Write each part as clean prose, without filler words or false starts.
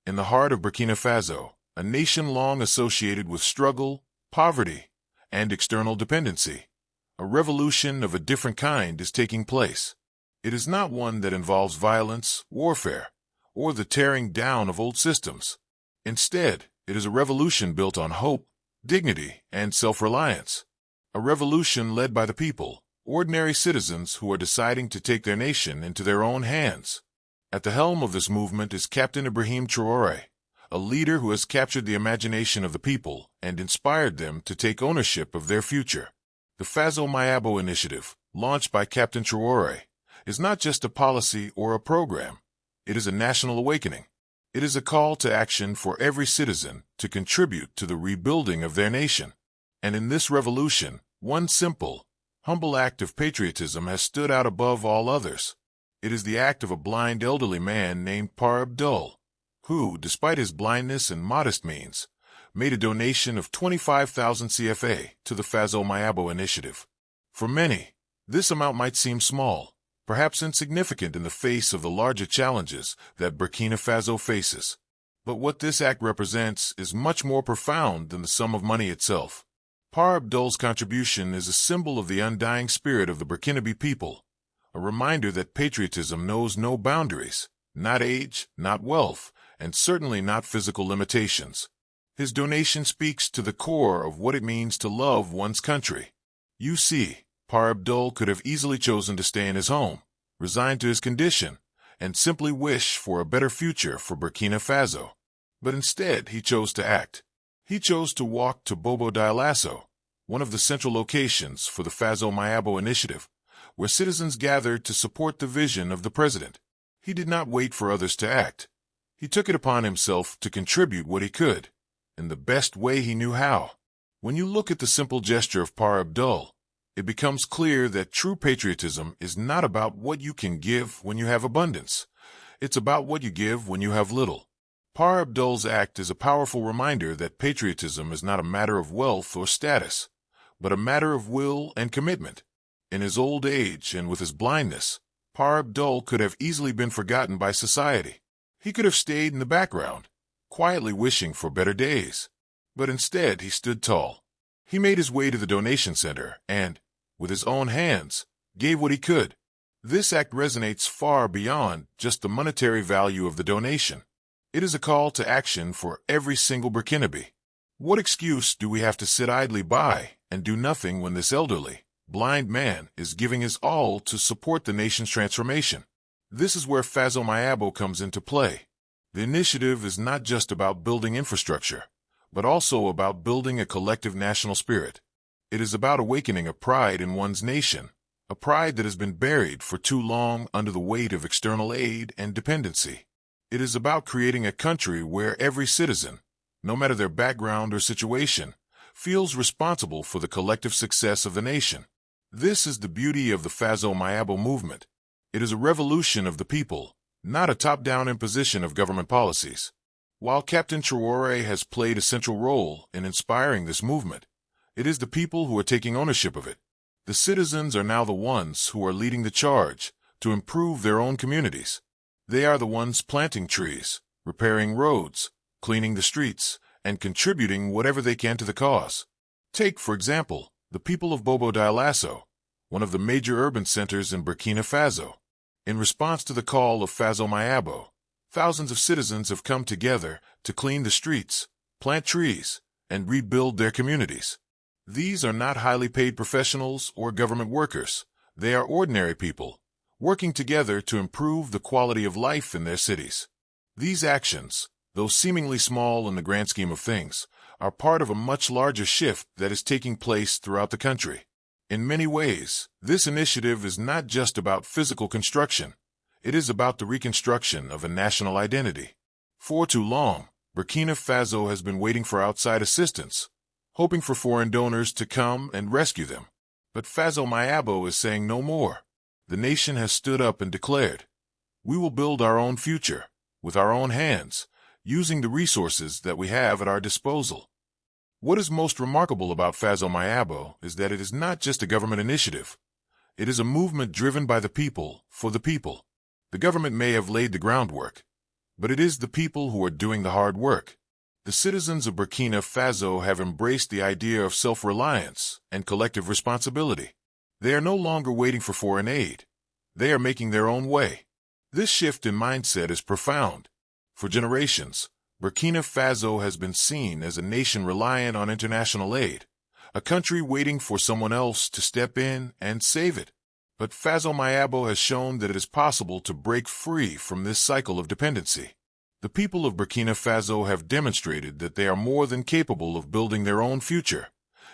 in the heart of Burkina Faso, a nation long associated with struggle, poverty, and external dependency. A revolution of a different kind is taking place. It is not one that involves violence, warfare, or the tearing down of old systems. Instead, it is a revolution built on hope, dignity, and self-reliance. A revolution led by the people, ordinary citizens who are deciding to take their nation into their own hands. At the helm of this movement is Captain Ibrahim Traoré, a leader who has captured the imagination of the people and inspired them to take ownership of their future. The Faso Mayabo initiative, launched by Captain Traoré, is not just a policy or a program. It is a national awakening. It is a call to action for every citizen to contribute to the rebuilding of their nation. And in this revolution, one simple, humble act of patriotism has stood out above all others. It is the act of a blind elderly man named Par Abdul, who, despite his blindness and modest means, made a donation of 25,000 CFA to the Faso Mayabo initiative. For many, this amount might seem small, perhaps insignificant in the face of the larger challenges that Burkina Faso faces. But what this act represents is much more profound than the sum of money itself. Par Abdul's contribution is a symbol of the undying spirit of the Burkinabe people, a reminder that patriotism knows no boundaries, not age, not wealth, and certainly not physical limitations. His donation speaks to the core of what it means to love one's country. You see, Par Abdul could have easily chosen to stay in his home, resign to his condition, and simply wish for a better future for Burkina Faso. But instead, he chose to act. He chose to walk to Bobo Dioulasso, one of the central locations for the Faso Mayabo initiative, where citizens gathered to support the vision of the president. He did not wait for others to act. He took it upon himself to contribute what he could, in the best way he knew how. When you look at the simple gesture of Par Abdul, it becomes clear that true patriotism is not about what you can give when you have abundance. It's about what you give when you have little. Par Abdul's act is a powerful reminder that patriotism is not a matter of wealth or status, but a matter of will and commitment. In his old age and with his blindness, Par Abdul could have easily been forgotten by society. He could have stayed in the background, quietly wishing for better days. But instead, he stood tall. He made his way to the donation center and, with his own hands, gave what he could. This act resonates far beyond just the monetary value of the donation. It is a call to action for every single Burkinabe. What excuse do we have to sit idly by and do nothing when this elderly, blind man is giving his all to support the nation's transformation? This is where Faso Mayabo comes into play. The initiative is not just about building infrastructure, but also about building a collective national spirit. It is about awakening a pride in one's nation, a pride that has been buried for too long under the weight of external aid and dependency. It is about creating a country where every citizen, no matter their background or situation, feels responsible for the collective success of the nation. This is the beauty of the Faso Mayabo movement. It is a revolution of the people, not a top-down imposition of government policies. While Captain Traoré has played a central role in inspiring this movement, it is the people who are taking ownership of it. The citizens are now the ones who are leading the charge to improve their own communities. They are the ones planting trees, repairing roads, cleaning the streets, and contributing whatever they can to the cause. Take, for example, the people of Bobo Dioulasso, one of the major urban centers in Burkina Faso. In response to the call of Faso Mayabo, thousands of citizens have come together to clean the streets, plant trees, and rebuild their communities. These are not highly paid professionals or government workers. They are ordinary people, working together to improve the quality of life in their cities. These actions, though seemingly small in the grand scheme of things, are part of a much larger shift that is taking place throughout the country. In many ways, this initiative is not just about physical construction. It is about the reconstruction of a national identity. For too long, Burkina Faso has been waiting for outside assistance, hoping for foreign donors to come and rescue them. But Faso Mayabo is saying no more. The nation has stood up and declared, "We will build our own future, with our own hands, using the resources that we have at our disposal." What is most remarkable about Faso Mayabo is that it is not just a government initiative. It is a movement driven by the people, for the people. The government may have laid the groundwork, but it is the people who are doing the hard work. The citizens of Burkina Faso have embraced the idea of self-reliance and collective responsibility. They are no longer waiting for foreign aid. They are making their own way. This shift in mindset is profound. For generations, Burkina Faso has been seen as a nation reliant on international aid, a country waiting for someone else to step in and save it. But Faso Mayabo has shown that it is possible to break free from this cycle of dependency. The people of Burkina Faso have demonstrated that they are more than capable of building their own future,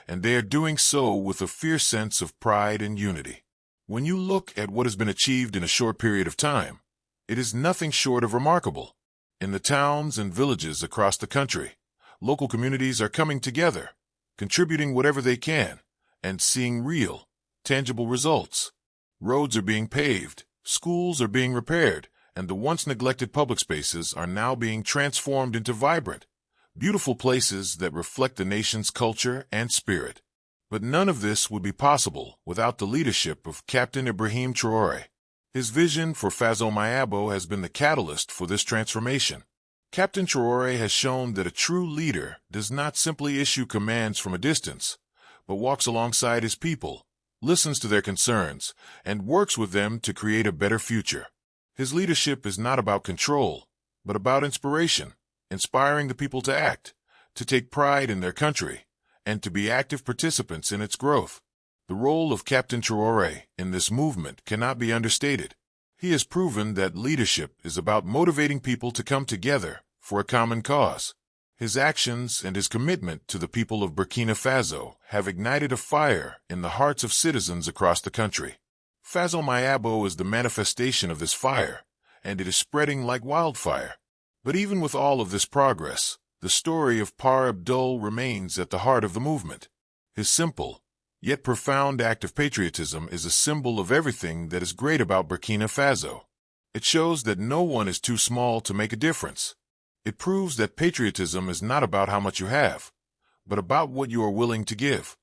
and they are doing so with a fierce sense of pride and unity. When you look at what has been achieved in a short period of time, it is nothing short of remarkable. In the towns and villages across the country, local communities are coming together, contributing whatever they can, and seeing real, tangible results. Roads are being paved, schools are being repaired, and the once neglected public spaces are now being transformed into vibrant, beautiful places that reflect the nation's culture and spirit. But none of this would be possible without the leadership of Captain Ibrahim Traoré. His vision for Faso Mayabo has been the catalyst for this transformation. Captain Traoré has shown that a true leader does not simply issue commands from a distance, but walks alongside his people, listens to their concerns, and works with them to create a better future. His leadership is not about control, but about inspiration, inspiring the people to act, to take pride in their country, and to be active participants in its growth. The role of Captain Traoré in this movement cannot be understated. He has proven that leadership is about motivating people to come together for a common cause. His actions and his commitment to the people of Burkina Faso have ignited a fire in the hearts of citizens across the country. Faso Mayabo is the manifestation of this fire, and it is spreading like wildfire. But even with all of this progress, the story of Par Abdul remains at the heart of the movement. His simple, yet profound act of patriotism is a symbol of everything that is great about Burkina Faso. It shows that no one is too small to make a difference. It proves that patriotism is not about how much you have, but about what you are willing to give.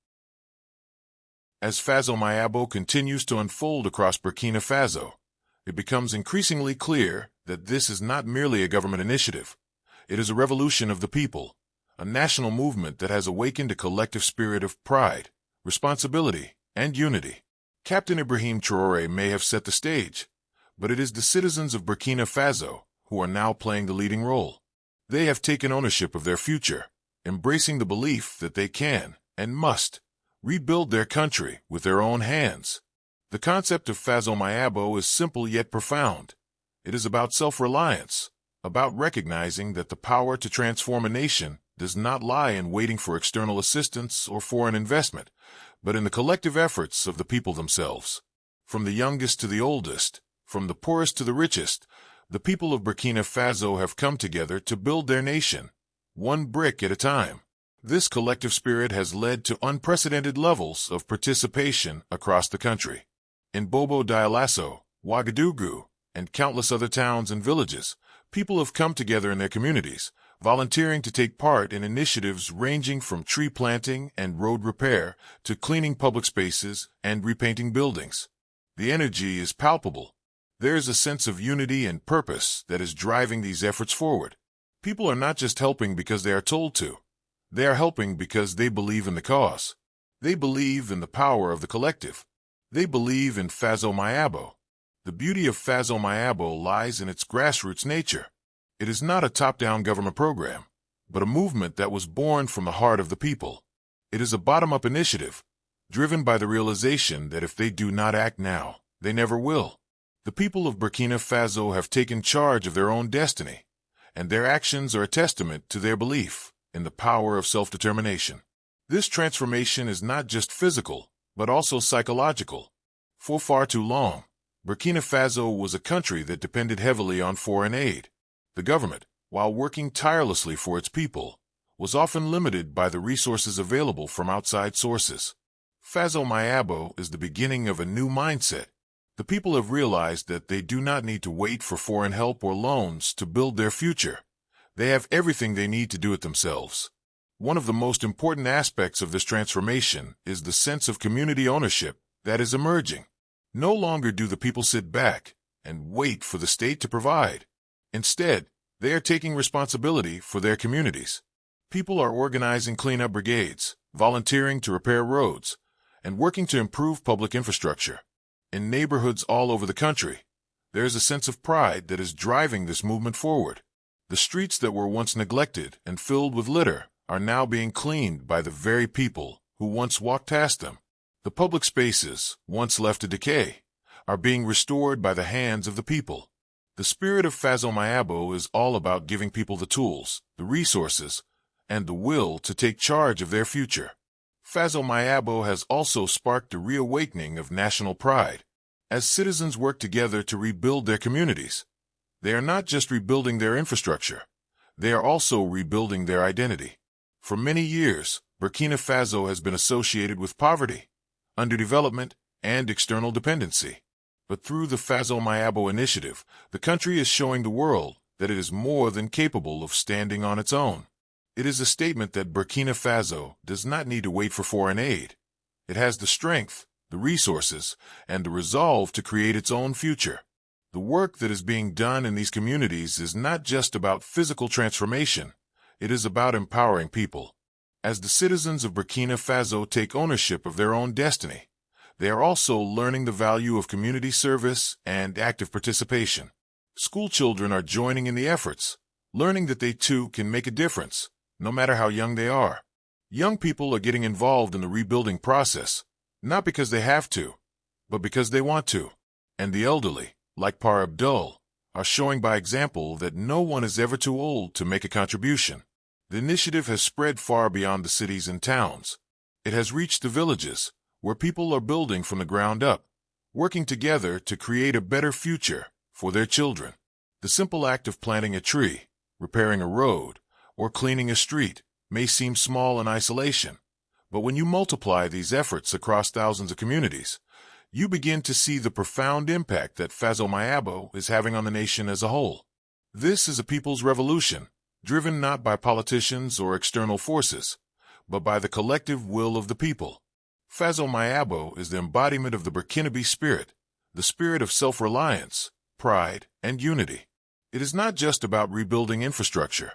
As Faso Mayabo continues to unfold across Burkina Faso, it becomes increasingly clear that this is not merely a government initiative. It is a revolution of the people, a national movement that has awakened a collective spirit of pride, responsibility, and unity. Captain Ibrahim Traoré may have set the stage, but it is the citizens of Burkina Faso who are now playing the leading role. They have taken ownership of their future, embracing the belief that they can, and must, rebuild their country with their own hands. The concept of Faso Mayabo is simple yet profound. It is about self-reliance, about recognizing that the power to transform a nation does not lie in waiting for external assistance or foreign investment, but in the collective efforts of the people themselves. From the youngest to the oldest, from the poorest to the richest, the people of Burkina Faso have come together to build their nation, one brick at a time. This collective spirit has led to unprecedented levels of participation across the country. In Bobo Dioulasso, Ouagadougou, and countless other towns and villages, people have come together in their communities, volunteering to take part in initiatives ranging from tree planting and road repair to cleaning public spaces and repainting buildings. The energy is palpable. There is a sense of unity and purpose that is driving these efforts forward. People are not just helping because they are told to. They are helping because they believe in the cause. They believe in the power of the collective. They believe in Faso Mayabo. The beauty of Faso Mayabo lies in its grassroots nature. It is not a top-down government program, but a movement that was born from the heart of the people. It is a bottom-up initiative, driven by the realization that if they do not act now, they never will. The people of Burkina Faso have taken charge of their own destiny, and their actions are a testament to their belief in the power of self-determination. This transformation is not just physical, but also psychological. For far too long, Burkina Faso was a country that depended heavily on foreign aid. The government, while working tirelessly for its people, was often limited by the resources available from outside sources. Faso Mayabo is the beginning of a new mindset. The people have realized that they do not need to wait for foreign help or loans to build their future. They have everything they need to do it themselves. One of the most important aspects of this transformation is the sense of community ownership that is emerging. No longer do the people sit back and wait for the state to provide. Instead, They are taking responsibility for their communities. People are organizing cleanup brigades, volunteering to repair roads, and working to improve public infrastructure. In neighborhoods all over the country, there is a sense of pride that is driving this movement forward. The streets that were once neglected and filled with litter are now being cleaned by the very people who once walked past them. The public spaces, once left to decay, are being restored by the hands of the people. The spirit of Fazo-Mayabo is all about giving people the tools, the resources, and the will to take charge of their future. Fazo-Mayabo has also sparked a reawakening of national pride. As citizens work together to rebuild their communities, they are not just rebuilding their infrastructure, they are also rebuilding their identity. For many years, Burkina Faso has been associated with poverty, underdevelopment, and external dependency. But through the Fazo-Mayabo initiative, the country is showing the world that it is more than capable of standing on its own. It is a statement that Burkina Faso does not need to wait for foreign aid. It has the strength, the resources, and the resolve to create its own future. The work that is being done in these communities is not just about physical transformation, it is about empowering people. As the citizens of Burkina Faso take ownership of their own destiny, they are also learning the value of community service and active participation. School children are joining in the efforts, learning that they too can make a difference, no matter how young they are. Young people are getting involved in the rebuilding process, not because they have to, but because they want to. And the elderly, like Par Abdul, are showing by example that no one is ever too old to make a contribution. The initiative has spread far beyond the cities and towns. It has reached the villages, where people are building from the ground up, working together to create a better future for their children. The simple act of planting a tree, repairing a road, or cleaning a street may seem small in isolation, but when you multiply these efforts across thousands of communities, you begin to see the profound impact that Fazo-Mayabo is having on the nation as a whole. This is a people's revolution, driven not by politicians or external forces, but by the collective will of the people. Fazo-Mayabo is the embodiment of the BURKINABÉ spirit, the spirit of self-reliance, pride, and unity. It is not just about rebuilding infrastructure.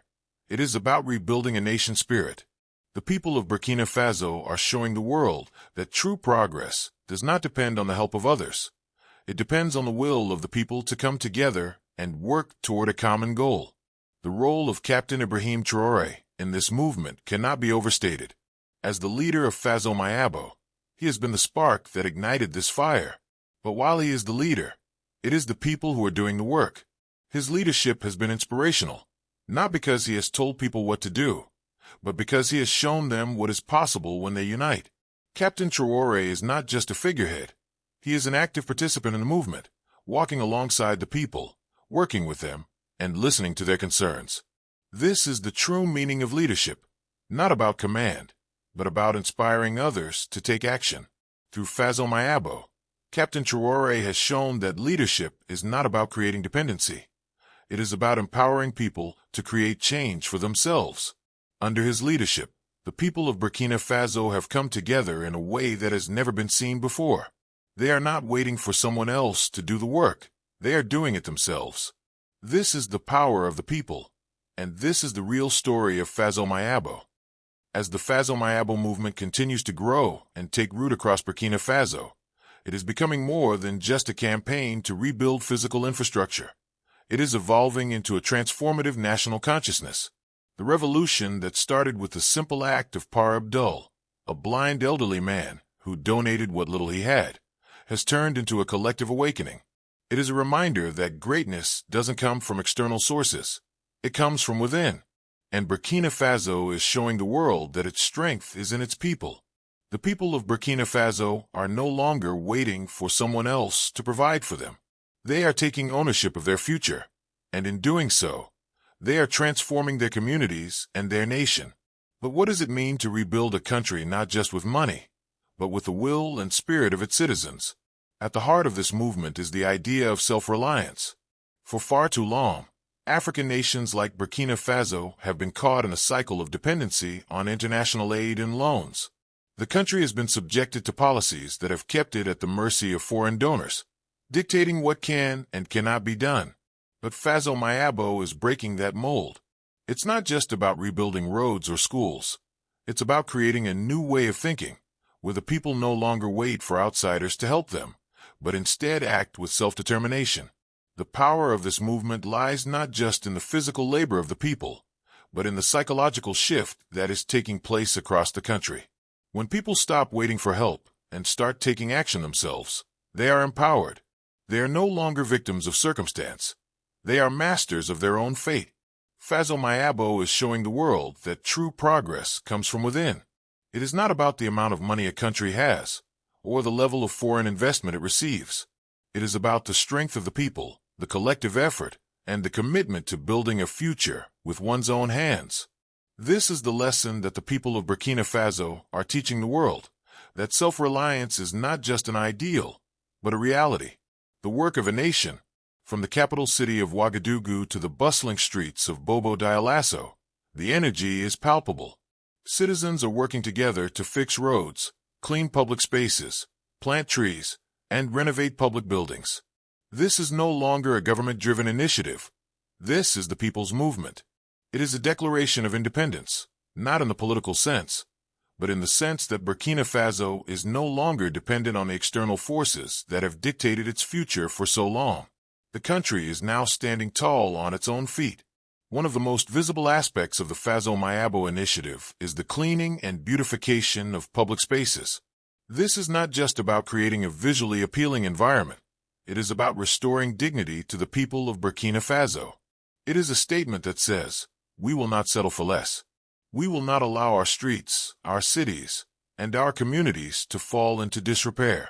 It is about rebuilding a nation spirit. The people of Burkina Faso are showing the world that true progress does not depend on the help of others. It depends on the will of the people to come together and work toward a common goal. The role of Captain Ibrahim Traoré in this movement cannot be overstated. As the leader of Fazo-Mayabo, he has been the spark that ignited this fire. But while he is the leader, it is the people who are doing the work. His leadership has been inspirational, not because he has told people what to do, but because he has shown them what is possible when they unite. Captain Traoré is not just a figurehead. He is an active participant in the movement, walking alongside the people, working with them, and listening to their concerns. This is the true meaning of leadership, not about command, but about inspiring others to take action. Through Fazo-Mayabo, Captain Traoré has shown that leadership is not about creating dependency. It is about empowering people to create change for themselves. Under his leadership, the people of Burkina Faso have come together in a way that has never been seen before. They are not waiting for someone else to do the work. They are doing it themselves. This is the power of the people, and this is the real story of Fazo-Mayabo. As the Fazo-Mayabo movement continues to grow and take root across Burkina Faso, it is becoming more than just a campaign to rebuild physical infrastructure. It is evolving into a transformative national consciousness. The revolution that started with the simple act of Par Abdul, a blind elderly man who donated what little he had, has turned into a collective awakening. It is a reminder that greatness doesn't come from external sources. It comes from within. And Burkina Faso is showing the world that its strength is in its people. The people of Burkina Faso are no longer waiting for someone else to provide for them. They are taking ownership of their future, and in doing so, they are transforming their communities and their nation. But what does it mean to rebuild a country not just with money, but with the will and spirit of its citizens? At the heart of this movement is the idea of self-reliance. For far too long, African nations like Burkina Faso have been caught in a cycle of dependency on international aid and loans. The country has been subjected to policies that have kept it at the mercy of foreign donors, dictating what can and cannot be done. But Faso Mayabo is breaking that mold. It's not just about rebuilding roads or schools. It's about creating a new way of thinking, where the people no longer wait for outsiders to help them, but instead act with self-determination. The power of this movement lies not just in the physical labor of the people, but in the psychological shift that is taking place across the country. When people stop waiting for help and start taking action themselves, they are empowered. They are no longer victims of circumstance. They are masters of their own fate. Faso Mayabo is showing the world that true progress comes from within. It is not about the amount of money a country has, or the level of foreign investment it receives. It is about the strength of the people, the collective effort, and the commitment to building a future with one's own hands. This is the lesson that the people of Burkina Faso are teaching the world, that self-reliance is not just an ideal, but a reality. The work of a nation, from the capital city of Ouagadougou to the bustling streets of Bobo Dioulasso, the energy is palpable. Citizens are working together to fix roads, clean public spaces, plant trees, and renovate public buildings. This is no longer a government-driven initiative. This is the people's movement. It is a declaration of independence, not in the political sense, but in the sense that Burkina Faso is no longer dependent on the external forces that have dictated its future for so long. The country is now standing tall on its own feet. One of the most visible aspects of the Faso Mayabo initiative is the cleaning and beautification of public spaces. This is not just about creating a visually appealing environment. It is about restoring dignity to the people of Burkina Faso. It is a statement that says, we will not settle for less. We will not allow our streets, our cities, and our communities to fall into disrepair.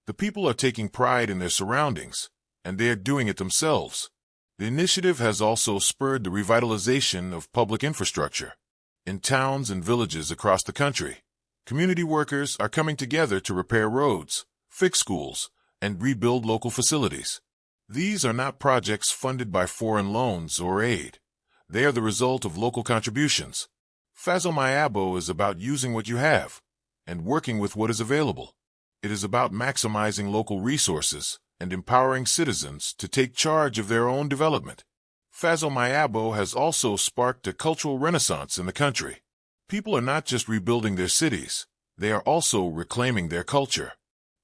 The people are taking pride in their surroundings, and they are doing it themselves. The initiative has also spurred the revitalization of public infrastructure. In towns and villages across the country, community workers are coming together to repair roads, fix schools, and rebuild local facilities. These are not projects funded by foreign loans or aid. They are the result of local contributions. Faso Mayabo is about using what you have and working with what is available. It is about maximizing local resources and empowering citizens to take charge of their own development. Faso Mayabo has also sparked a cultural renaissance in the country. People are not just rebuilding their cities, they are also reclaiming their culture.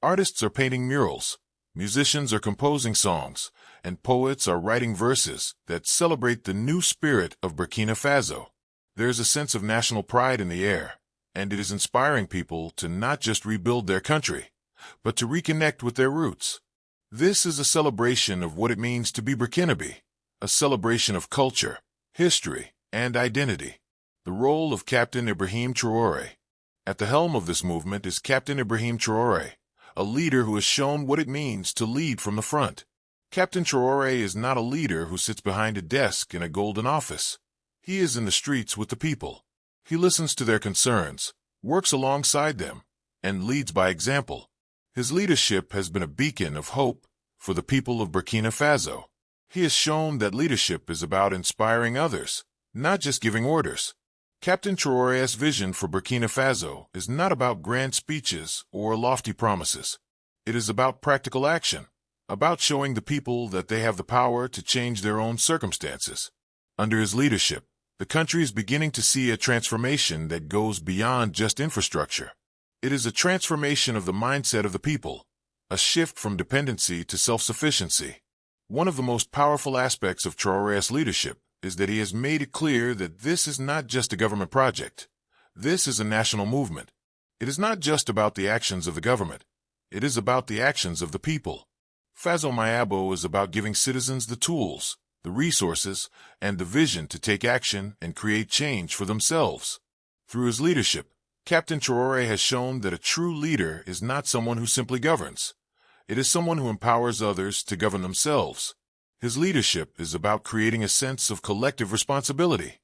Artists are painting murals, musicians are composing songs, and poets are writing verses that celebrate the new spirit of Burkina Faso. There is a sense of national pride in the air, and it is inspiring people to not just rebuild their country, but to reconnect with their roots. This is a celebration of what it means to be Burkinabe, a celebration of culture, history, and identity. The role of Captain Ibrahim Traoré. At the helm of this movement is Captain Ibrahim Traoré, a leader who has shown what it means to lead from the front. Captain Traoré is not a leader who sits behind a desk in a golden office. He is in the streets with the people. He listens to their concerns, works alongside them, and leads by example. His leadership has been a beacon of hope for the people of Burkina Faso. He has shown that leadership is about inspiring others, not just giving orders. Captain Traoré's vision for Burkina Faso is not about grand speeches or lofty promises. It is about practical action, about showing the people that they have the power to change their own circumstances. Under his leadership, the country is beginning to see a transformation that goes beyond just infrastructure. It is a transformation of the mindset of the people, a shift from dependency to self-sufficiency. One of the most powerful aspects of Traoré's leadership is that he has made it clear that this is not just a government project. This is a national movement. It is not just about the actions of the government. It is about the actions of the people. Faso Mayabo is about giving citizens the tools, the resources, and the vision to take action and create change for themselves. Through his leadership, Captain Traoré has shown that a true leader is not someone who simply governs. It is someone who empowers others to govern themselves. His leadership is about creating a sense of collective responsibility.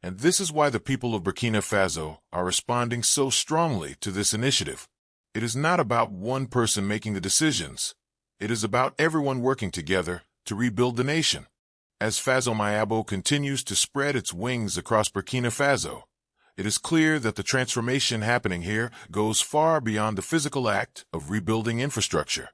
And this is why the people of Burkina Faso are responding so strongly to this initiative. It is not about one person making the decisions. It is about everyone working together to rebuild the nation. As Faso Mayabo continues to spread its wings across Burkina Faso, it is clear that the transformation happening here goes far beyond the physical act of rebuilding infrastructure.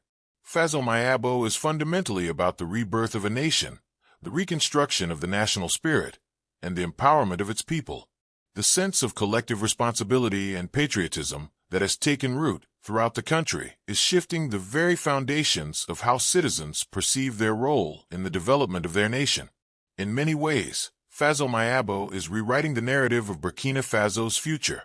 Faso Mayabo is fundamentally about the rebirth of a nation, the reconstruction of the national spirit, and the empowerment of its people. The sense of collective responsibility and patriotism that has taken root throughout the country is shifting the very foundations of how citizens perceive their role in the development of their nation. In many ways, Faso Mayabo is rewriting the narrative of Burkina Faso's future.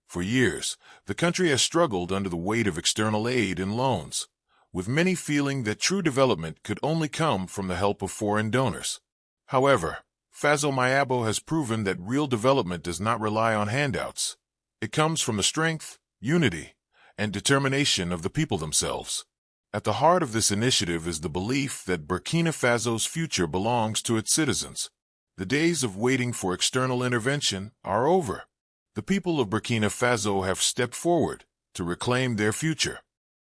For years, the country has struggled under the weight of external aid and loans, with many feeling that true development could only come from the help of foreign donors. However, Faso Mayabo has proven that real development does not rely on handouts. It comes from the strength, unity, and determination of the people themselves. At the heart of this initiative is the belief that Burkina Faso's future belongs to its citizens. The days of waiting for external intervention are over. The people of Burkina Faso have stepped forward to reclaim their future.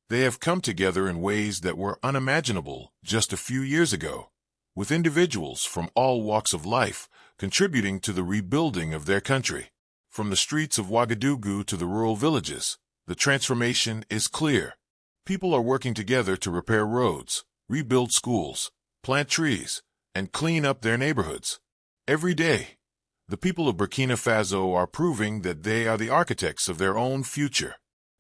They have come together in ways that were unimaginable just a few years ago, with individuals from all walks of life contributing to the rebuilding of their country. From the streets of Ouagadougou to the rural villages, the transformation is clear. People are working together to repair roads, rebuild schools, plant trees, and clean up their neighborhoods. Every day, the people of Burkina Faso are proving that they are the architects of their own future.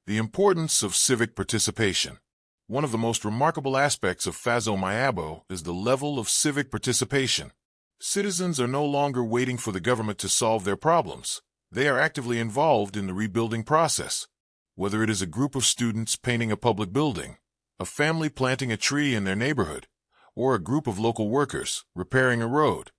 The importance of civic participation. One of the most remarkable aspects of Faso Mayabo is the level of civic participation. Citizens are no longer waiting for the government to solve their problems. They are actively involved in the rebuilding process. Whether it is a group of students painting a public building, a family planting a tree in their neighborhood, or a group of local workers repairing a road,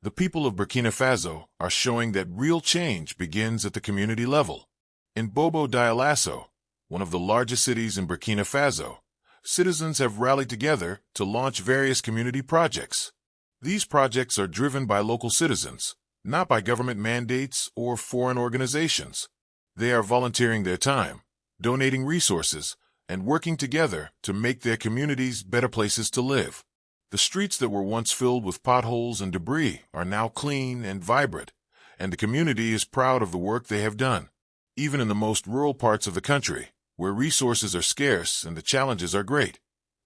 the people of Burkina Faso are showing that real change begins at the community level. In Bobo Dioulasso, one of the largest cities in Burkina Faso, citizens have rallied together to launch various community projects. These projects are driven by local citizens, not by government mandates or foreign organizations. They are volunteering their time, donating resources, and working together to make their communities better places to live. The streets that were once filled with potholes and debris are now clean and vibrant, and the community is proud of the work they have done. Even in the most rural parts of the country, where resources are scarce and the challenges are great,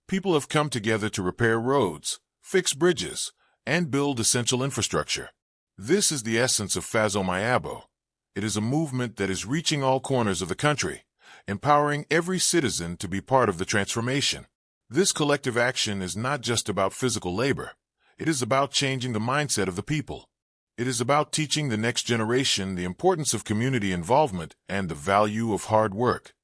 people have come together to repair roads, fix bridges, and build essential infrastructure. This is the essence of Faso Mayabo. It is a movement that is reaching all corners of the country, empowering every citizen to be part of the transformation. This collective action is not just about physical labor. It is about changing the mindset of the people. It is about teaching the next generation the importance of community involvement and the value of hard work.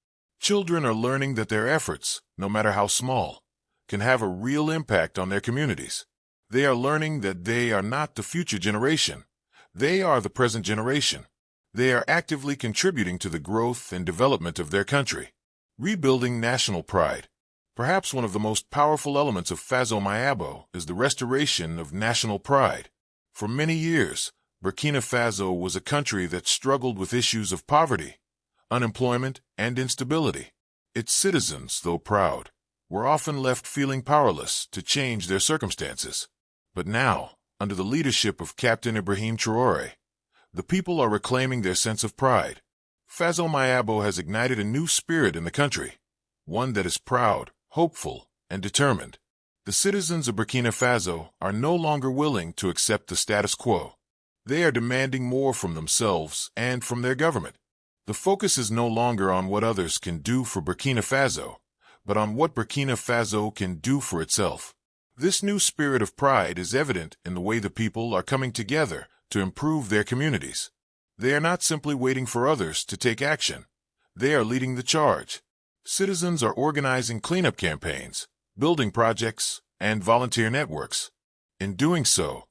Children are learning that their efforts, no matter how small, can have a real impact on their communities. They are learning that they are not the future generation. They are the present generation. They are actively contributing to the growth and development of their country. Rebuilding national pride. Perhaps one of the most powerful elements of Faso Mayabo is the restoration of national pride. For many years, Burkina Faso was a country that struggled with issues of poverty, unemployment, and instability. Its citizens, though proud, were often left feeling powerless to change their circumstances. But now, under the leadership of Captain Ibrahim Traoré, the people are reclaiming their sense of pride. Faso Mayabo has ignited a new spirit in the country, one that is proud, hopeful, and determined. The citizens of Burkina Faso are no longer willing to accept the status quo. They are demanding more from themselves and from their government. The focus is no longer on what others can do for Burkina Faso, but on what Burkina Faso can do for itself. This new spirit of pride is evident in the way the people are coming together to improve their communities. They are not simply waiting for others to take action. They are leading the charge. Citizens are organizing cleanup campaigns, building projects, and volunteer networks. In doing so,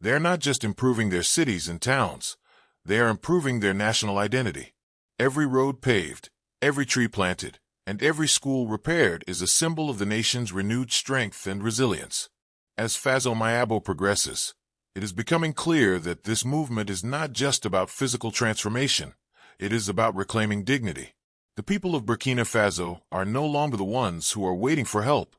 they are not just improving their cities and towns, they are improving their national identity. Every road paved, every tree planted, and every school repaired is a symbol of the nation's renewed strength and resilience. As Faso Mayabo progresses, it is becoming clear that this movement is not just about physical transformation, it is about reclaiming dignity. The people of Burkina Faso are no longer the ones who are waiting for help.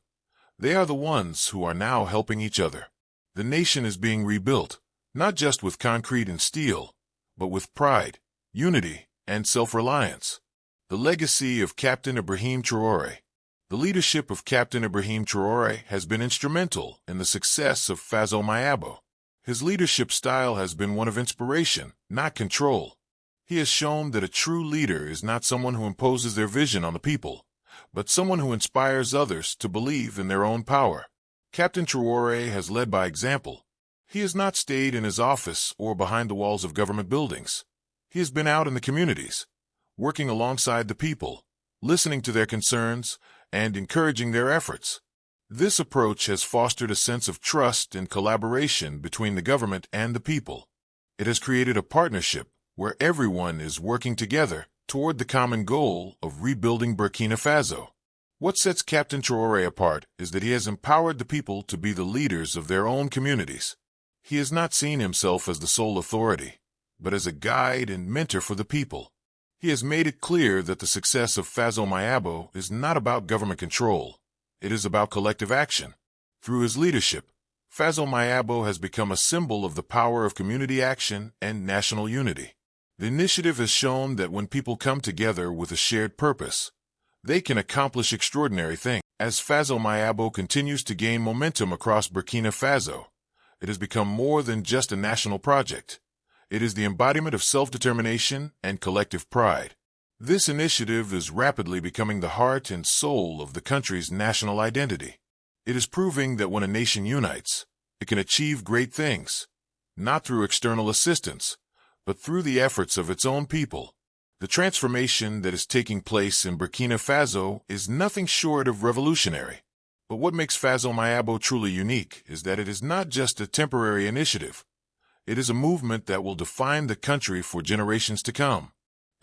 They are the ones who are now helping each other. The nation is being rebuilt, not just with concrete and steel, but with pride, unity, and self-reliance. The legacy of Captain Ibrahim Traoré. The leadership of Captain Ibrahim Traoré has been instrumental in the success of Faso Mayabo. His leadership style has been one of inspiration, not control. He has shown that a true leader is not someone who imposes their vision on the people, but someone who inspires others to believe in their own power. Captain Traoré has led by example. He has not stayed in his office or behind the walls of government buildings. He has been out in the communities, working alongside the people, listening to their concerns, and encouraging their efforts. This approach has fostered a sense of trust and collaboration between the government and the people. It has created a partnership where everyone is working together toward the common goal of rebuilding Burkina Faso. What sets Captain Traoré apart is that he has empowered the people to be the leaders of their own communities. He has not seen himself as the sole authority, but as a guide and mentor for the people. He has made it clear that the success of Faso Mayabo is not about government control. It is about collective action. Through his leadership, Faso Mayabo has become a symbol of the power of community action and national unity. The initiative has shown that when people come together with a shared purpose, they can accomplish extraordinary things. As Faso Mayabo continues to gain momentum across Burkina Faso, it has become more than just a national project. It is the embodiment of self-determination and collective pride. This initiative is rapidly becoming the heart and soul of the country's national identity. It is proving that when a nation unites, it can achieve great things, not through external assistance, but through the efforts of its own people. The transformation that is taking place in Burkina Faso is nothing short of revolutionary. But what makes Faso Mayabo truly unique is that it is not just a temporary initiative. It is a movement that will define the country for generations to come.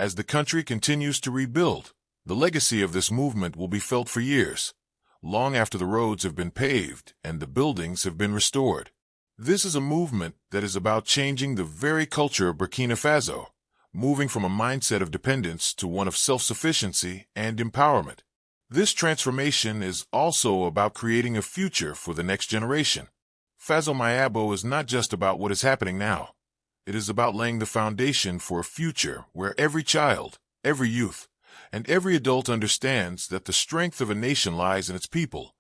As the country continues to rebuild, the legacy of this movement will be felt for years, long after the roads have been paved and the buildings have been restored. This is a movement that is about changing the very culture of Burkina Faso, moving from a mindset of dependence to one of self-sufficiency and empowerment. This transformation is also about creating a future for the next generation. Faso Mayabo is not just about what is happening now. It is about laying the foundation for a future where every child, every youth, and every adult understands that the strength of a nation lies in its people,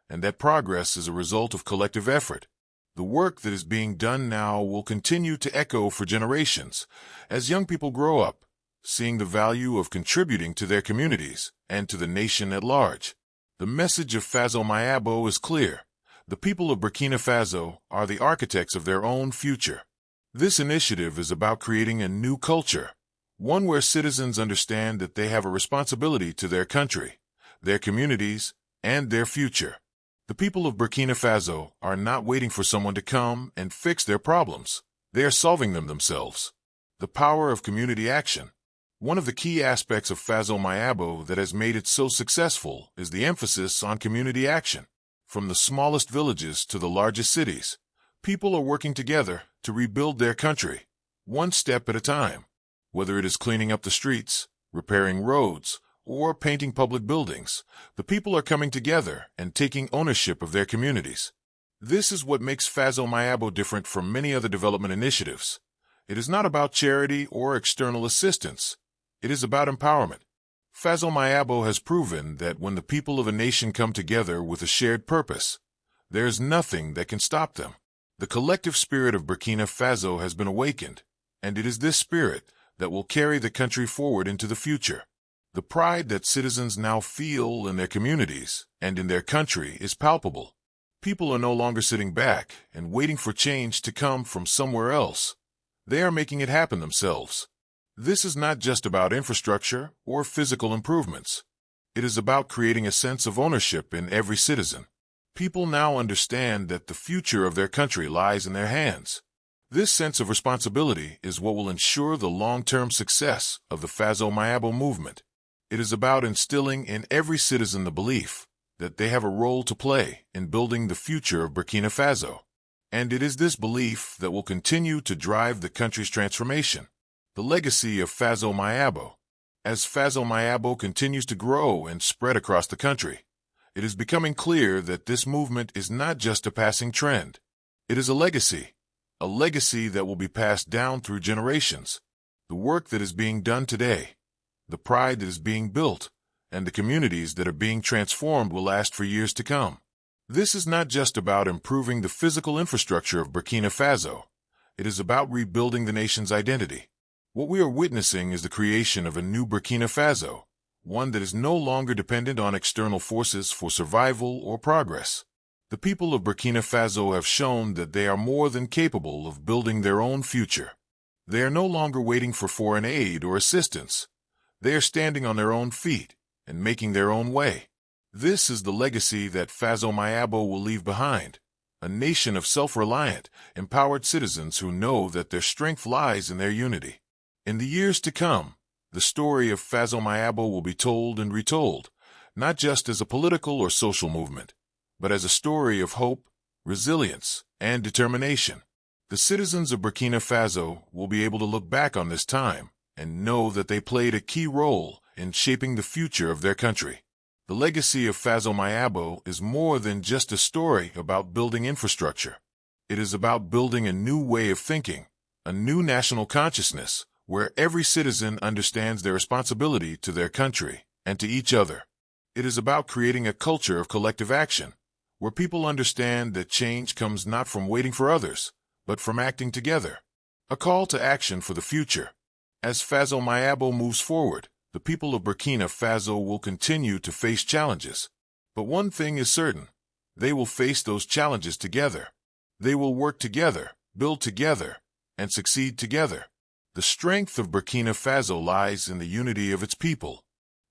and that progress is a result of collective effort. The work that is being done now will continue to echo for generations as young people grow up, seeing the value of contributing to their communities and to the nation at large. The message of Faso Mayabo is clear. The people of Burkina Faso are the architects of their own future. This initiative is about creating a new culture, one where citizens understand that they have a responsibility to their country, their communities, and their future. The people of Burkina Faso are not waiting for someone to come and fix their problems. They are solving them themselves. The power of community action. One of the key aspects of Faso Mayabo that has made it so successful is the emphasis on community action. From the smallest villages to the largest cities, people are working together to rebuild their country, one step at a time. Whether it is cleaning up the streets, repairing roads, or painting public buildings, the people are coming together and taking ownership of their communities. This is what makes Faso Mayabo different from many other development initiatives. It is not about charity or external assistance. It is about empowerment. Faso Mayabo has proven that when the people of a nation come together with a shared purpose, there is nothing that can stop them. The collective spirit of Burkina Faso has been awakened, and it is this spirit that will carry the country forward into the future. The pride that citizens now feel in their communities and in their country is palpable. People are no longer sitting back and waiting for change to come from somewhere else. They are making it happen themselves. This is not just about infrastructure or physical improvements. It is about creating a sense of ownership in every citizen. People now understand that the future of their country lies in their hands. This sense of responsibility is what will ensure the long-term success of the Faso Mayabo movement. It is about instilling in every citizen the belief that they have a role to play in building the future of Burkina Faso. And it is this belief that will continue to drive the country's transformation. The legacy of Faso Mayabo. As Faso Mayabo continues to grow and spread across the country, it is becoming clear that this movement is not just a passing trend. It is a legacy that will be passed down through generations. The work that is being done today, the pride that is being built, and the communities that are being transformed will last for years to come. This is not just about improving the physical infrastructure of Burkina Faso. It is about rebuilding the nation's identity. What we are witnessing is the creation of a new Burkina Faso, one that is no longer dependent on external forces for survival or progress. The people of Burkina Faso have shown that they are more than capable of building their own future. They are no longer waiting for foreign aid or assistance. They are standing on their own feet and making their own way. This is the legacy that Faso Mayabo will leave behind, a nation of self-reliant, empowered citizens who know that their strength lies in their unity. In the years to come, the story of Faso Mayabo will be told and retold, not just as a political or social movement, but as a story of hope, resilience, and determination. The citizens of Burkina Faso will be able to look back on this time and know that they played a key role in shaping the future of their country. The legacy of Faso Mayabo is more than just a story about building infrastructure. It is about building a new way of thinking, a new national consciousness, where every citizen understands their responsibility to their country and to each other. It is about creating a culture of collective action, where people understand that change comes not from waiting for others, but from acting together. A call to action for the future. As Faso Mayabo moves forward, the people of Burkina Faso will continue to face challenges. But one thing is certain: they will face those challenges together. They will work together, build together, and succeed together. The strength of Burkina Faso lies in the unity of its people.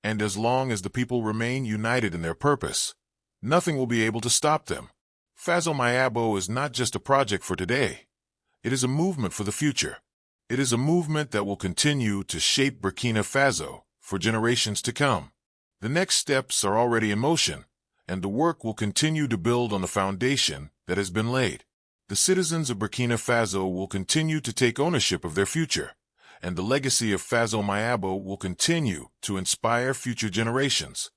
And as long as the people remain united in their purpose, nothing will be able to stop them. Faso Mayabo is not just a project for today. It is a movement for the future. It is a movement that will continue to shape Burkina Faso for generations to come. The next steps are already in motion, and the work will continue to build on the foundation that has been laid. The citizens of Burkina Faso will continue to take ownership of their future, and the legacy of Faso Mayabo will continue to inspire future generations.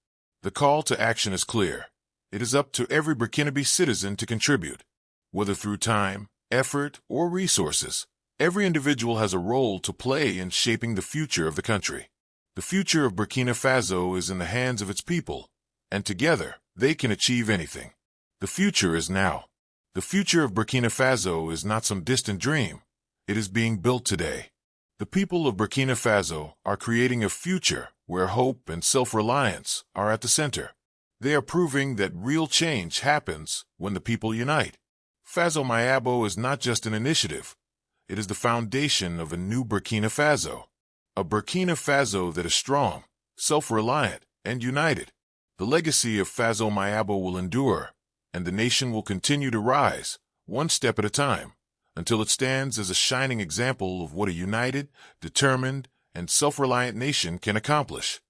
The call to action is clear. It is up to every Burkinabe citizen to contribute. Whether through time, effort, or resources, every individual has a role to play in shaping the future of the country. The future of Burkina Faso is in the hands of its people, and together, they can achieve anything. The future is now. The future of Burkina Faso is not some distant dream. It is being built today. The people of Burkina Faso are creating a future where hope and self-reliance are at the center. They are proving that real change happens when the people unite. Faso Mayabo is not just an initiative. It is the foundation of a new Burkina Faso. A Burkina Faso that is strong, self-reliant, and united. The legacy of Faso Mayabo will endure, and the nation will continue to rise, one step at a time, until it stands as a shining example of what a united, determined, and self-reliant nation can accomplish.